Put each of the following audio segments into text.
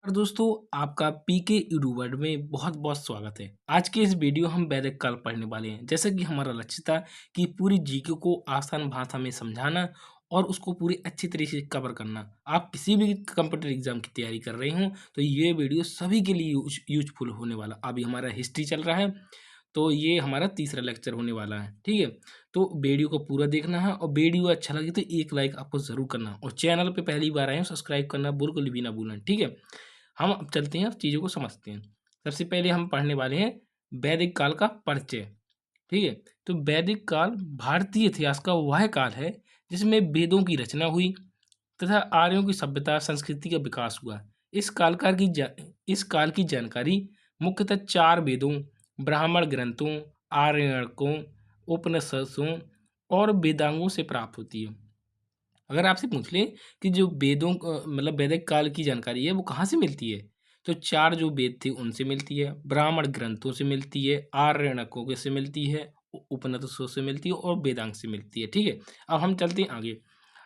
और दोस्तों, आपका पीके ईडू वर्ल्ड में बहुत-बहुत स्वागत है। आज के इस वीडियो हम वैदिक काल पढ़ने वाले हैं। जैसा कि हमारा लक्ष्य था कि पूरी जीके को आसान भाषा में समझाना और उसको पूरी अच्छी तरीके से कवर करना। आप किसी भी कंप्यूटर एग्ज़ाम की तैयारी कर रहे हों, तो ये वीडियो सभी के लिए यूज़फुल होने वाला। अभी हमारा हिस्ट्री चल रहा है, तो ये हमारा तीसरा लेक्चर होने वाला है, ठीक है? तो वीडियो को पूरा देखना है और वीडियो अच्छा लगे तो एक लाइक आपको ज़रूर करना है और चैनल पे पहली बार आए हो सब्सक्राइब करना बिल्कुल भी ना भूलें, ठीक है? हम अब चलते हैं, अब चीज़ों को समझते हैं। सबसे पहले हम पढ़ने वाले हैं वैदिक काल का परिचय, ठीक है? तो वैदिक काल भारतीय इतिहास का वह काल है जिसमें वेदों की रचना हुई तथा आर्यों की सभ्यता संस्कृति का विकास हुआ। इस काल की जानकारी मुख्यतः 4 वेदों, ब्राह्मण ग्रंथों, आर्यणकों, उपनिषदों और वेदांगों से प्राप्त होती है। अगर आपसे पूछ लें कि जो वेदों मतलब वैदिक काल की जानकारी है वो कहाँ से मिलती है? तो 4 जो वेद थे उनसे मिलती है, ब्राह्मण ग्रंथों से मिलती है, आर्यणकों के से मिलती है, उपनिषदों से मिलती है और वेदांग से मिलती है, ठीक है? अब हम चलते हैं आगे।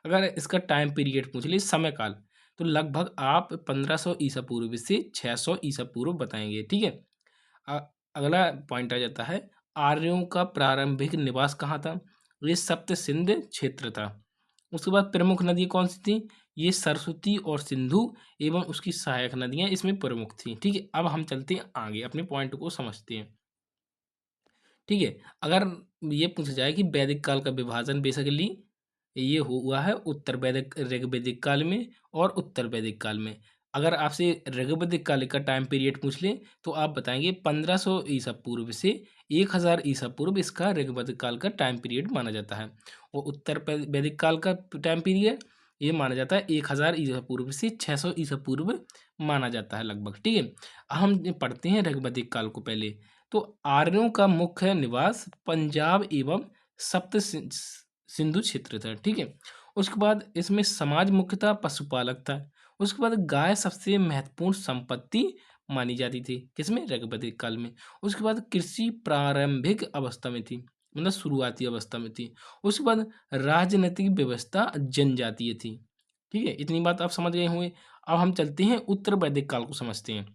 अगर इसका टाइम पीरियड पूछ लें समय काल, तो लगभग आप 1500 ईसा पूर्व से 600 ईसा पूर्व बताएँगे, ठीक है? अ, अगला पॉइंट आ जाता है आर्यों का प्रारंभिक निवास कहाँ था? ये सप्त सिंध क्षेत्र था। उसके बाद प्रमुख नदी कौन-सी थी? ये सरस्वती और सिंधु एवं उसकी सहायक नदियाँ इसमें प्रमुख थीं, ठीक है? अब हम चलते हैं आगे, अपने पॉइंट को समझते हैं, ठीक है? अगर ये पूछा जाए कि वैदिक काल का विभाजन बेसिकली ये हुआ है उत्तर वैदिक ऋग्वैदिक काल में और उत्तर वैदिक काल में। अगर आपसे ऋग्वैदिक काल का टाइम पीरियड पूछ लें, तो आप बताएँगे 1500 ईसा पूर्व से 1000 ईसा पूर्व इसका ऋग्वैदिक काल का टाइम पीरियड माना जाता है। और उत्तर वैदिक काल का टाइम पीरियड ये माना जाता है 1000 ईसा पूर्व से 600 ईसा पूर्व माना जाता है लगभग, ठीक है? हम पढ़ते हैं ऋग्वैदिक काल को पहले। तो आर्यों का मुख्य निवास पंजाब एवं सप्त सिंधु क्षेत्र था, ठीक है? उसके बाद इसमें समाज मुख्यतः पशुपालक था। उसके बाद गाय सबसे महत्वपूर्ण संपत्ति मानी जाती थी, किसमें? ऋग्वैदिक काल में। उसके बाद कृषि प्रारंभिक अवस्था में थी, मतलब शुरुआती अवस्था में थी। उसके बाद राजनीतिक व्यवस्था जनजातीय थी, ठीक है? इतनी बात आप समझ गए होंगे। अब हम चलते हैं उत्तर वैदिक काल को समझते हैं।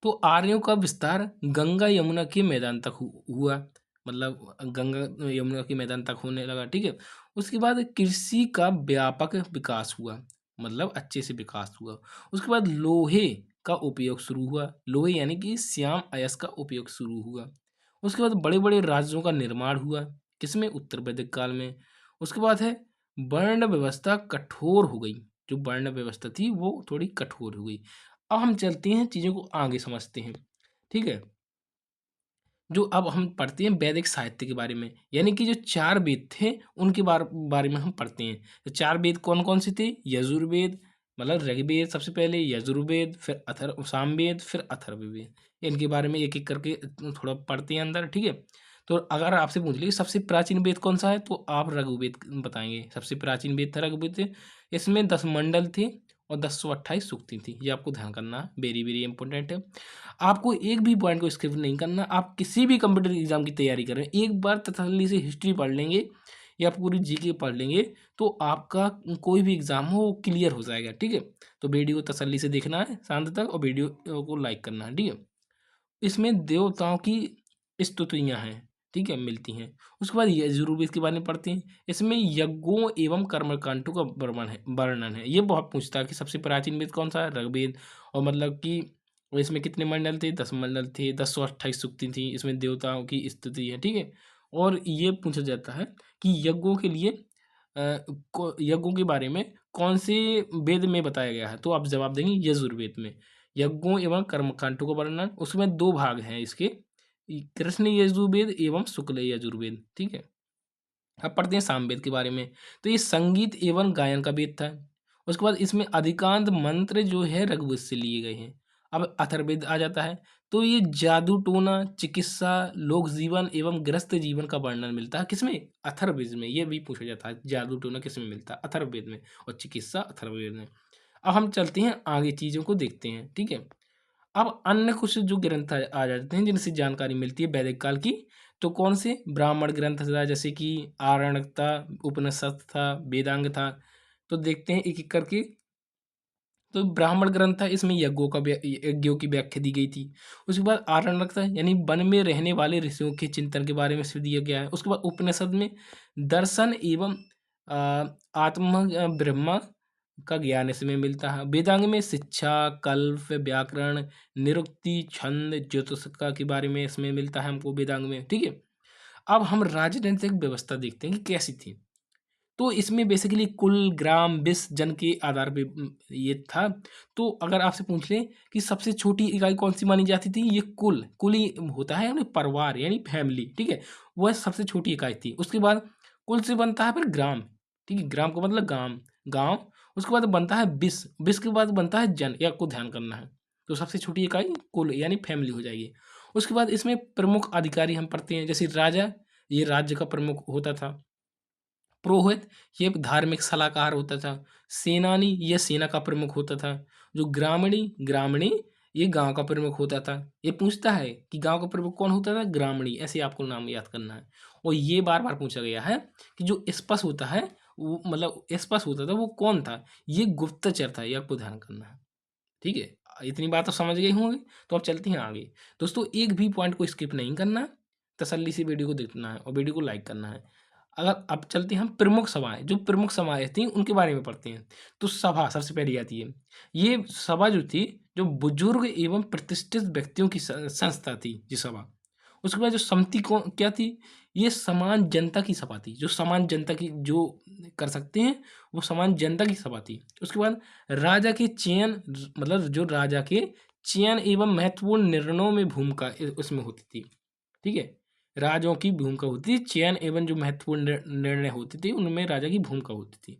तो आर्यों का विस्तार गंगा यमुना के मैदान तक हुआ, मतलब गंगा यमुना के मैदान तक होने लगा, ठीक है? उसके बाद कृषि का व्यापक विकास हुआ, मतलब अच्छे से विकास हुआ। उसके बाद लोहे का उपयोग शुरू हुआ, लोहे यानी कि श्याम अयस्क का उपयोग शुरू हुआ। उसके बाद बड़े बड़े राज्यों का निर्माण हुआ, किसमें? उत्तर वैदिक काल में। उसके बाद है वर्ण व्यवस्था कठोर हो गई, जो वर्ण व्यवस्था थी वो थोड़ी कठोर हो गई। अब हम चलते हैं चीज़ों को आगे समझते हैं, ठीक है? जो अब हम पढ़ते हैं वैदिक साहित्य के बारे में, यानी कि जो 4 वेद थे उनके बारे में हम पढ़ते हैं। तो 4 वेद कौन-कौन से थे? यजुर्वेद, मतलब ऋग्वेद सबसे पहले, यजुर्वेद, फिर सामवेद, फिर अथर्ववेद। इनके बारे में एक-एक करके थोड़ा पढ़ते हैं अंदर, ठीक है? तो अगर आपसे पूछ ले कि सबसे प्राचीन वेद कौन-सा है? तो आप ऋग्वेद बताएँगे। सबसे प्राचीन वेद था ऋग्वेद। इसमें 10 मंडल थे और 1028 सूक्ति थी। ये आपको ध्यान करना है, वेरी, वेरी इंपॉर्टेंट है। आपको एक भी पॉइंट को स्किप नहीं करना। आप किसी भी कंप्यूटर एग्जाम की तैयारी कर रहे हैं, एक बार तसल्ली से हिस्ट्री पढ़ लेंगे या पूरी जीके पढ़ लेंगे, तो आपका कोई भी एग्जाम हो वो क्लियर हो जाएगा, ठीक है? तो वीडियो को तसल्ली से देखना है शांत तक और वीडियो को लाइक करना है, ठीक है? इसमें देवताओं की स्तुतियाँ हैं, ठीक है? मिलती हैं। उसके बाद यजुर्वेद के बारे में पढ़ते हैं। इसमें यज्ञों एवं कर्मकांडों का वर्णन है। ये बहुत पूछता है कि सबसे प्राचीन वेद कौन-सा है? ऋग्वेद। और मतलब कि इसमें कितने मंडल थे? 10 मंडल थे, 1028 सूक्ति थी, इसमें देवताओं की स्तुति है, ठीक है? और ये पूछा जाता है कि यज्ञों के लिए यज्ञों के बारे में कौन से वेद में बताया गया है? तो आप जवाब देंगे यजुर्वेद में। यज्ञों एवं कर्मकांडों का वर्णन, उसमें 2 भाग हैं इसके, कृष्ण यजुर्वेद एवं शुक्ल यजुर्वेद, ठीक है? अब पढ़ते हैं सामवेद के बारे में। तो ये संगीत एवं गायन का वेद था। उसके बाद इसमें अधिकांश मंत्र जो है ऋग्वेद से लिए गए हैं। अब अथर्ववेद आ जाता है, तो ये जादू टोना, चिकित्सा, लोक जीवन एवं गृहस्थ जीवन का वर्णन मिलता है किसमें? अथर्ववेद में। ये भी पूछा जाता है जादू टोना किसमें मिलता है? अथर्ववेद में। और चिकित्सा अथर्ववेद में। अब हम चलते हैं आगे चीज़ों को देखते हैं, ठीक है? अब अन्य कुछ जो ग्रंथ आ जाते हैं जिनसे जानकारी मिलती है वैदिक काल की, तो कौन से? ब्राह्मण ग्रंथ था, जैसे कि आरण्यक था, उपनिषद था, वेदांग था। तो देखते हैं एक-एक करके। तो ब्राह्मण ग्रंथ था, इसमें यज्ञों की व्याख्या दी गई थी। उसके बाद आरण्यक था, यानी वन में रहने वाले ऋषियों के चिंतन के बारे में इसमें दिया गया है। उसके बाद उपनिषद में दर्शन एवं आत्म ब्रह्म का ज्ञान इसमें मिलता है। वेदांग में शिक्षा, कल्प, व्याकरण, निरुक्ति, छंद, ज्योतिष के बारे में इसमें मिलता है हमको वेदांग में, ठीक है। अब हम राजनीतिक व्यवस्था देखते हैं कि कैसी थी। तो इसमें बेसिकली कुल, ग्राम, विस, जन के आधार पे ये था। तो अगर आपसे पूछ लें कि सबसे छोटी इकाई कौन-सी मानी जाती थी? ये कुल ही होता है, यानी परिवार, यानी फैमिली, ठीक है? वह सबसे छोटी इकाई थी। उसके बाद कुल से बनता है फिर ग्राम, ठीक है? ग्राम का मतलब गाँव। उसके बाद बनता है विस, विस के बाद बनता है जन, ये आपको ध्यान करना है। तो सबसे छोटी इकाई कुल यानी फैमिली हो जाएगी। उसके बाद इसमें प्रमुख अधिकारी हम पढ़ते हैं, जैसे राजा, ये राज्य का प्रमुख होता था। पुरोहित, ये धार्मिक सलाहकार होता था। सेनानी, ये सेना का प्रमुख होता था। जो ग्रामणी, ये गांव का प्रमुख होता था। ये पूछता है कि गांव का प्रमुख कौन होता था? ग्रामणी, ऐसे आपको नाम याद करना है। और ये बार बार पूछा गया है कि जो स्पष्ट होता है, वो मतलब स्पष्ट होता था, वो कौन था? ये गुप्तचर था, ये आपको ध्यान करना है, ठीक है। इतनी बात तो समझ गए होंगे। तो अब चलते हैं आगे। दोस्तों, एक भी पॉइंट को स्किप नहीं करना, तसल्ली से वीडियो को देखना है और वीडियो को लाइक करना है। अगर अब चलते हैं हम प्रमुख सभाएँ, जो प्रमुख सभाएँ थीं उनके बारे में पढ़ते हैं। तो सभा सबसे पहली आती है। ये सभा जो थी, जो बुजुर्ग एवं प्रतिष्ठित व्यक्तियों की संस्था थी ये सभा। उसके बाद जो समिति को क्या थी? ये समान जनता की सभा थी। जो समान जनता की जो कर सकते हैं, वो समान जनता की सभा थी। उसके बाद राजा के चयन, मतलब जो राजा के चयन एवं महत्वपूर्ण निर्णयों में भूमिका उसमें होती थी, ठीक है। राजाओं की भूमिका होती थी, चयन एवं जो महत्वपूर्ण निर्णय होते थे उनमें राजा की भूमिका होती थी,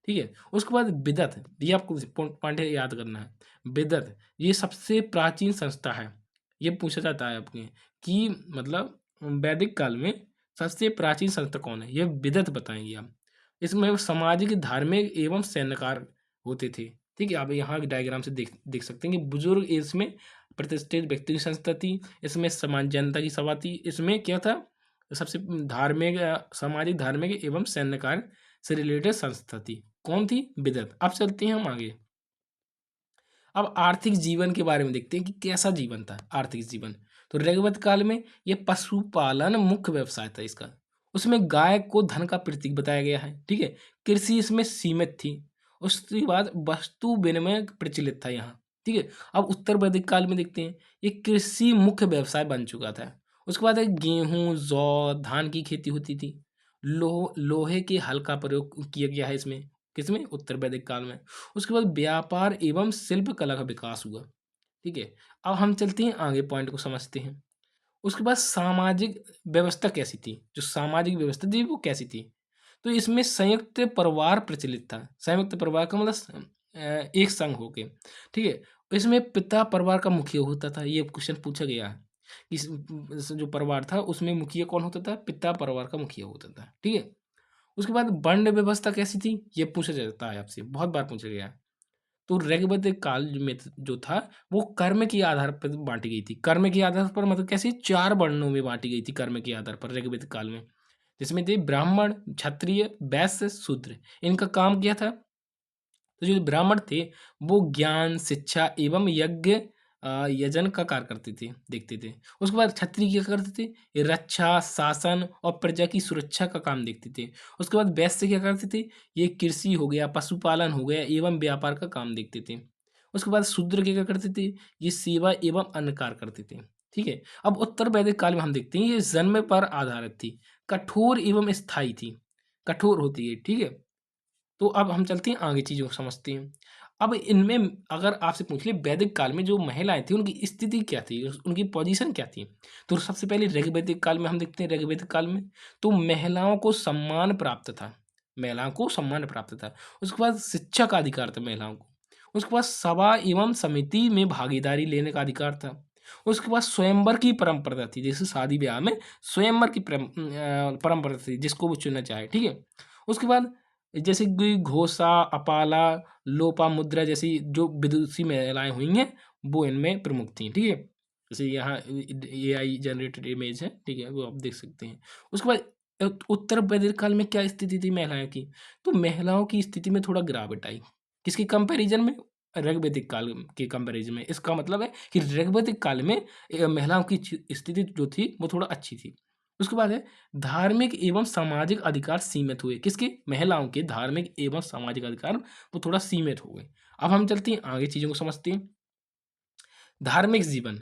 ठीक है। उसके बाद बिदत, ये आपको पॉइंट याद करना है। बिदत, ये सबसे प्राचीन संस्था है। ये पूछा जाता है आपने कि मतलब वैदिक काल में सबसे प्राचीन संस्था कौन है? ये बिदत बताएंगे आप। इसमें सामाजिक, धार्मिक एवं सैन्यकार होते थे, ठीक है। आप यहाँ डायग्राम से देख देख सकते हैं कि बुजुर्ग इसमें प्रतिष्ठित व्यक्ति की संस्था थी। इसमें समान जनता की सभा थी। इसमें क्या था? सबसे धार्मिक, सामाजिक, धार्मिक एवं सैन्य कार्य से रिलेटेड संस्था थी। कौन थी? बिदत। अब चलते हैं हम आगे। अब आर्थिक जीवन के बारे में देखते हैं कि कैसा जीवन था आर्थिक जीवन। तो ऋग्वेद काल में ये पशुपालन मुख्य व्यवसाय था इसका। उसमें गाय को धन का प्रतीक बताया गया है, ठीक है। कृषि इसमें सीमित थी। उसके बाद वस्तु विनिमय प्रचलित था यहाँ, ठीक है। अब उत्तर वैदिक काल में देखते हैं, ये कृषि मुख्य व्यवसाय बन चुका था। उसके बाद एक गेहूं, जौ, धान की खेती होती थी। लोहे के हल का प्रयोग किया गया है इसमें, किसमें? उत्तर वैदिक काल में। उसके बाद व्यापार एवं शिल्प कला का विकास हुआ, ठीक है। अब हम चलते हैं आगे, पॉइंट को समझते हैं। उसके बाद सामाजिक व्यवस्था कैसी थी? जो सामाजिक व्यवस्था थी वो कैसी थी? तो इसमें संयुक्त परिवार प्रचलित था। संयुक्त परिवार का मतलब एक संघ होके, ठीक है। इसमें पिता परिवार का मुखिया होता था। ये क्वेश्चन पूछा गया है। इस जो परिवार था उसमें मुखिया कौन होता था? पिता परिवार का मुखिया होता था, ठीक है। उसके बाद वर्ण व्यवस्था कैसी थी? ये पूछा जाता है आपसे, बहुत बार पूछा गया है। तो ऋग्वेदिक काल में जो था, वो कर्म के आधार पर बाँटी गई थी। कर्म के आधार पर मतलब कैसे? 4 वर्णों में बाँटी गई थी कर्म के आधार पर ऋग्वेदिक काल में। जिसमें थे ब्राह्मण, क्षत्रिय, वैश्य, शूद्र। इनका काम क्या था? तो जो ब्राह्मण थे, वो ज्ञान, शिक्षा एवं यजन का कार्य करते थे, देखते थे। उसके बाद क्षत्रिय क्या करते थे? ये रक्षा, शासन और प्रजा की सुरक्षा का काम देखते थे। उसके बाद वैश्य क्या करते थे? ये कृषि हो गया, पशुपालन हो गया एवं व्यापार का काम देखते थे। उसके बाद शूद्र क्या करते थे? ये सेवा एवं अन्य कार्य करते थे, ठीक है। अब उत्तर वैदिक काल में हम देखते हैं, ये जन्म पर आधारित थी, कठोर एवं स्थायी थी। कठोर होती है, ठीक है। तो अब हम चलते हैं आगे, चीज़ों को समझते हैं। अब इनमें अगर आपसे पूछ ले वैदिक काल में जो महिलाएँ थीं उनकी स्थिति क्या थी? उनकी पोज़ीशन क्या थी? तो सबसे पहले ऋग्वैदिक काल में हम देखते हैं, ऋग्वैदिक काल में तो महिलाओं को सम्मान प्राप्त था। महिलाओं को सम्मान प्राप्त था। उसके बाद शिक्षा का अधिकार था महिलाओं को। उसके बाद सभा एवं समिति में भागीदारी लेने का अधिकार था। उसके बाद स्वयंवर की परंपरा थी, जैसे शादी-ब्याह में स्वयंवर की परंपरा थी, जिसको वो चुनना चाहे, ठीक है? उसके बाद जैसे कि घोषा, अपाला, लोपामुद्रा जैसी जो विदुषी महिलाएँ हुई हैं, वो इनमें प्रमुख थीं, ठीक है? जैसे यहाँ एआई जनरेटेड इमेज है, ठीक है? वो आप देख सकते हैं। उसके बाद उत्तर वैदिक काल में क्या स्थिति थी महिलाओं की? तो महिलाओं की स्थिति में थोड़ा गिरावट आई। किसके कंपैरिज़न में? ऋग्वैदिक काल के कंपैरिजन में। इसका मतलब है कि ऋग्वैदिक काल में महिलाओं की स्थिति जो थी वो थोड़ा अच्छी थी। उसके बाद है धार्मिक एवं सामाजिक अधिकार सीमित हुए। किसके? महिलाओं के धार्मिक एवं सामाजिक अधिकार वो थोड़ा सीमित हो गए। अब हम चलते हैं आगे चीज़ों को समझते हैं। धार्मिक जीवन,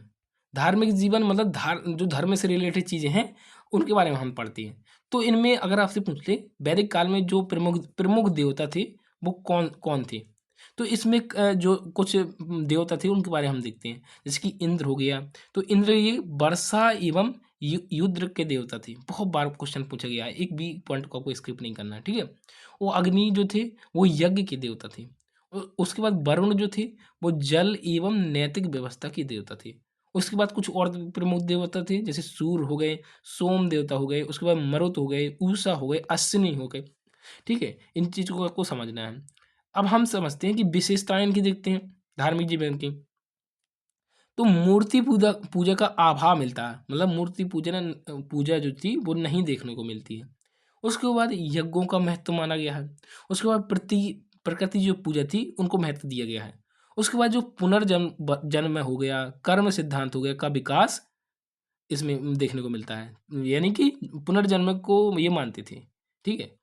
धार्मिक जीवन मतलब जो धर्म से रिलेटेड चीज़ें हैं, उनके बारे में हम पढ़ते हैं। तो इनमें अगर आपसे पूछ लें, वैदिक काल में जो प्रमुख प्रमुख देवता थे, वो कौन थे? तो इसमें जो कुछ देवता थे, उनके बारे में हम देखते हैं। जैसे कि इंद्र हो गया, तो इंद्र ये वर्षा एवं युद्ध के देवता थे। बहुत बार क्वेश्चन पूछा गया है, एक भी पॉइंट को आपको स्किप नहीं करना है, ठीक है? वो अग्नि जो थे, वो यज्ञ के देवता थे। उसके बाद वरुण जो थे, वो जल एवं नैतिक व्यवस्था के देवता थे। उसके बाद कुछ और प्रमुख देवता थे, जैसे सूर्य हो गए, सोम देवता हो गए, उसके बाद मरुत हो गए, उषा हो गए, अश्विनी हो गए। ठीक है? इन चीज़ों को आपको समझना है। अब हम समझते हैं कि विशेषताएँ इनकी देखते हैं, धार्मिक जीवन की। तो मूर्ति पूजा पूजा का अभाव मिलता है, मतलब मूर्ति पूजा जो थी वो नहीं देखने को मिलती है। उसके बाद यज्ञों का महत्व माना गया है। उसके बाद प्रकृति जो पूजा थी उनको महत्व दिया गया है। उसके बाद जो जन्म हो गया, कर्म सिद्धांत हो गया का विकास इसमें देखने को मिलता है। यानी कि पुनर्जन्म को ये मानते थे। ठीक है?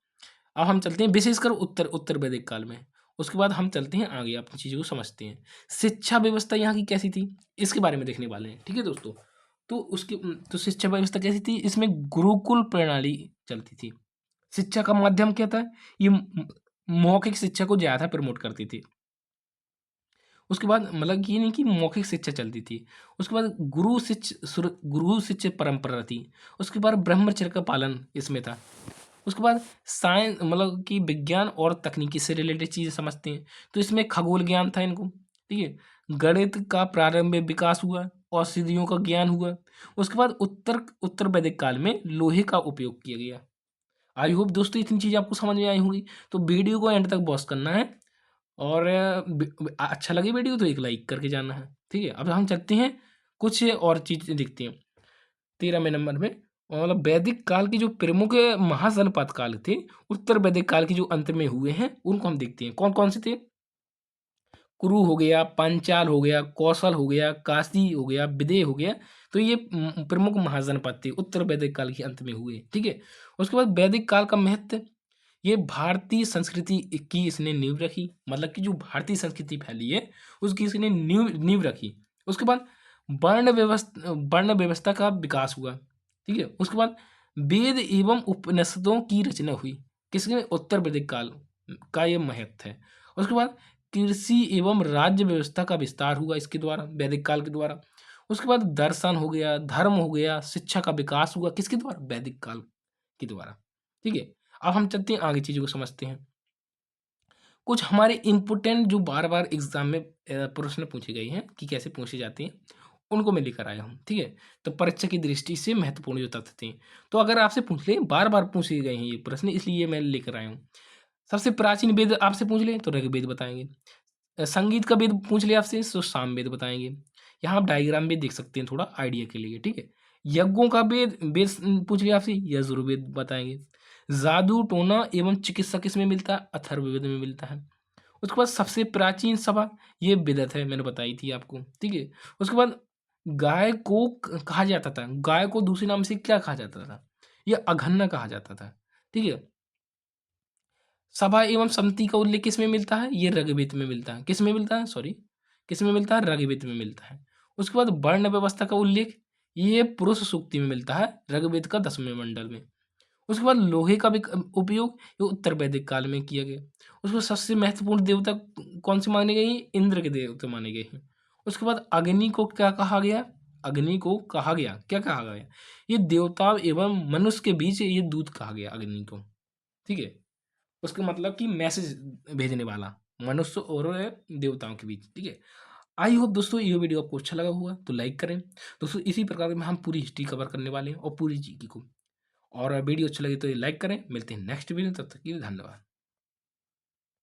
अब हम चलते हैं विशेषकर उत्तर वैदिक काल में। उसके बाद हम चलते हैं आगे, अपनी चीज़ों को समझते हैं। शिक्षा व्यवस्था यहाँ की कैसी थी? इसके बारे में देखने वाले हैं। ठीक है दोस्तों? तो शिक्षा व्यवस्था कैसी थी? इसमें गुरुकुल प्रणाली चलती थी। शिक्षा का माध्यम क्या था? ये मौखिक शिक्षा को ज़्यादा प्रमोट करती थी। उसके बाद मतलब ये नहीं कि मौखिक शिक्षा चलती थी। उसके बाद गुरु शिष्य परंपरा थी। उसके बाद ब्रह्मचर्य का पालन इसमें था। उसके बाद साइंस मतलब कि विज्ञान और तकनीकी से रिलेटेड चीज़ें समझते हैं। तो इसमें खगोल ज्ञान था इनको, ठीक है? गणित का प्रारंभ में विकास हुआ, औषधियों का ज्ञान हुआ। उसके बाद उत्तर वैदिक काल में लोहे का उपयोग किया गया। आई होप दोस्तों इतनी चीज़ें आपको समझ में आई होंगी। तो वीडियो को एंड तक वॉच करना है और अच्छा लगे वीडियो तो एक लाइक करके जाना है, ठीक है? अब हम चलते हैं कुछ और चीज़ें देखते हैं। 13वें नंबर में मतलब वैदिक काल की जो प्रमुख महाजनपद काल थे, उत्तर वैदिक काल के जो अंत में हुए हैं, उनको हम देखते हैं। कौन-कौन से थे? कुरु हो गया, पांचाल हो गया, कौशल हो गया, काशी हो गया, विदेह हो गया। तो ये प्रमुख महाजनपद थे, उत्तर वैदिक काल के अंत में हुए, ठीक है? उसके बाद वैदिक काल का महत्व, ये भारतीय संस्कृति की इसने नींव रखी, मतलब कि जो भारतीय संस्कृति फैली है, उसकी इसने नींव नींव रखी। उसके बाद वर्ण व्यवस्था का विकास हुआ, ठीक है? उसके बाद वेद एवं उपनिषदों की रचना हुई। किसके? उत्तर वैदिक काल का ये महत्व है। उसके बाद कृषि एवं राज्य व्यवस्था का विस्तार हुआ इसके द्वारा, वैदिक काल के द्वारा। उसके बाद दर्शन हो गया, धर्म हो गया, शिक्षा का विकास हुआ, किसके द्वारा? वैदिक काल के द्वारा, ठीक है? अब हम चलते हैं आगे चीज़ों को समझते हैं। कुछ हमारे इम्पोर्टेंट जो बार-बार एग्ज़ाम में प्रश्न पूछे गए हैं कि कैसे पूछे जाते हैं, उनको मैं लेकर आया हूँ, ठीक है? तो परीक्षा की दृष्टि से महत्वपूर्ण जो तथ्य थे। तो अगर आपसे पूछ लें, बार-बार पूछे गए हैं ये प्रश्न इसलिए मैं लेकर आया हूँ। सबसे प्राचीन वेद आपसे पूछ लें तो ऋग्वेद बताएँगे। संगीत का वेद पूछ लिया आपसे तो सामवेद बताएँगे। यहाँ आप डायग्राम भी देख सकते हैं थोड़ा आइडिया के लिए, ठीक है? यज्ञों का वेद पूछ लिया आपसे, यजुर्वेद बताएँगे। जादू टोना एवं चिकित्सा किसमें मिलता है? अथर्ववेद में मिलता है। उसके बाद सबसे प्राचीन सभा, ये बिदअत है, मैंने बताई थी आपको, ठीक है? उसके बाद गाय को कहा जाता था, गाय को दूसरे नाम से क्या कहा जाता था? ये अघन्ना कहा जाता था, ठीक है? सभा एवं समिति का उल्लेख किसमें मिलता है? ये ऋग्वेद में मिलता है। किसमें मिलता है? सॉरी, किसमें मिलता है? ऋग्वेद में मिलता है। उसके बाद वर्ण व्यवस्था का उल्लेख, ये पुरुष सूक्ति में मिलता है, ऋग्वेद का 10वें मंडल में। उसके बाद लोहे का उपयोग ये उत्तर वैदिक काल में किया गया। उसके बाद सबसे महत्वपूर्ण देवता कौन से माने गए हैं? इंद्र के देवता माने गए हैं। उसके बाद अग्नि को क्या कहा गया? अग्नि को कहा गया, क्या कहा गया? ये देवता एवं मनुष्य के बीच ये दूत कहा गया अग्नि को, ठीक है? उसका मतलब कि मैसेज भेजने वाला, मनुष्य और देवताओं के बीच, ठीक है? आई होप दोस्तों ये वीडियो आपको अच्छा लगा होगा तो लाइक करें। दोस्तों इसी प्रकार में हम पूरी हिस्ट्री कवर करने वाले हैं और पूरी जीके को। और वीडियो अच्छा लगे तो ये लाइक करें। मिलते हैं नेक्स्ट वीडियो, तब तक के लिए धन्यवाद।